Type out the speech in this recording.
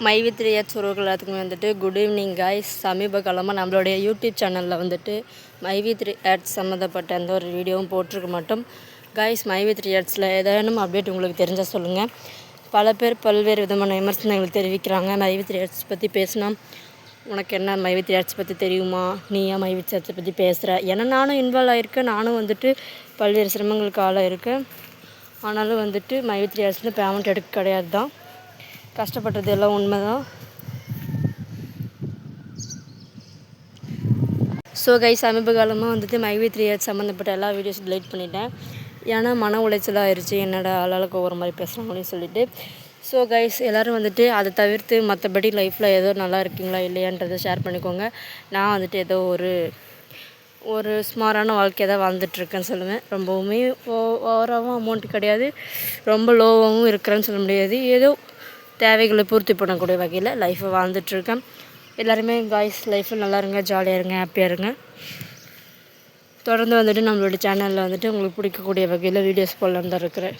மைவித்ரியாட் உறவுகள் எல்லாத்துக்குமே வந்துட்டு குட் ஈவினிங் காய்ஸ். சமீப காலமாக நம்மளுடைய யூடியூப் சேனலில் வந்துட்டு மைவித்ரி ஆட்ஸ் சம்மந்தப்பட்ட எந்த ஒரு வீடியோவும் போட்டிருக்க மாட்டோம் காய்ஸ். மைவித்ரி ஆட்ஸில் ஏதேனும் அப்டேட் உங்களுக்கு தெரிஞ்சால் சொல்லுங்கள். பல பேர் பல்வேறு விதமான விமர்சனங்கள் தெரிவிக்கிறாங்க. மைவித்ரி ஆட்ஸ் பற்றி பேசினா உனக்கு என்ன மைவித்ரி ஆட்ஸ் பற்றி தெரியுமா, நீ ஏன் மைவித்ரி ஆட்ஸை பற்றி பேசுகிற? ஏன்னா நானும் இன்வால்வ் ஆகியிருக்கேன், நானும் வந்துட்டு பல்வேறு சிரமங்களுக்கு ஆளாயிருக்கேன். ஆனாலும் வந்துட்டு மைவித்ரி ஆட்ஸில் பேமெண்ட் எடுக்க கிடையாது தான், கஷ்டப்பட்டது எல்லாம் உண்மை தான். ஸோ கைஸ், சமீப காலமாக வந்துட்டு மைவித்ரி ஆட்ஸ் சம்மந்தப்பட்ட எல்லா வீடியோஸும் டிலீட் பண்ணிட்டேன். ஏன்னா மன உளைச்சலாக ஆயிடுச்சு, என்னடா ஆளாளுக்கு ஒவ்வொரு மாதிரி பேசுகிறாங்கன்னு சொல்லிட்டு. ஸோ கைஸ், எல்லோரும் வந்துட்டு அதை தவிர்த்து மற்றபடி லைஃப்பில் ஏதோ நல்லா இருக்கீங்களா இல்லையான்றதை ஷேர் பண்ணிக்கோங்க. நான் வந்துட்டு ஏதோ ஒரு சுமாரான வாழ்க்கையை தான் வாழ்ந்துட்டுருக்கேன்னு சொல்லுவேன். ரொம்பவுமே ஓவராகவும் அமௌண்ட்டு கிடையாது, ரொம்ப லோவாகவும் இருக்கிறேன்னு சொல்ல முடியாது. ஏதோ தேவைகளை பூர்த்தி பண்ணக்கூடிய வகையில் லைஃப்பை வாழ்ந்துட்டுருக்கேன். எல்லாருமே காய்ஸ் லைஃப்பில் நல்லா இருங்க, ஜாலியாக இருங்க, ஹாப்பியாக இருங்க. தொடர்ந்து வந்துட்டு நம்மளோட சேனலில் வந்துட்டு உங்களுக்கு பிடிக்கக்கூடிய வகையில் வீடியோஸ் போடலான்னு தான் இருக்கிறேன்.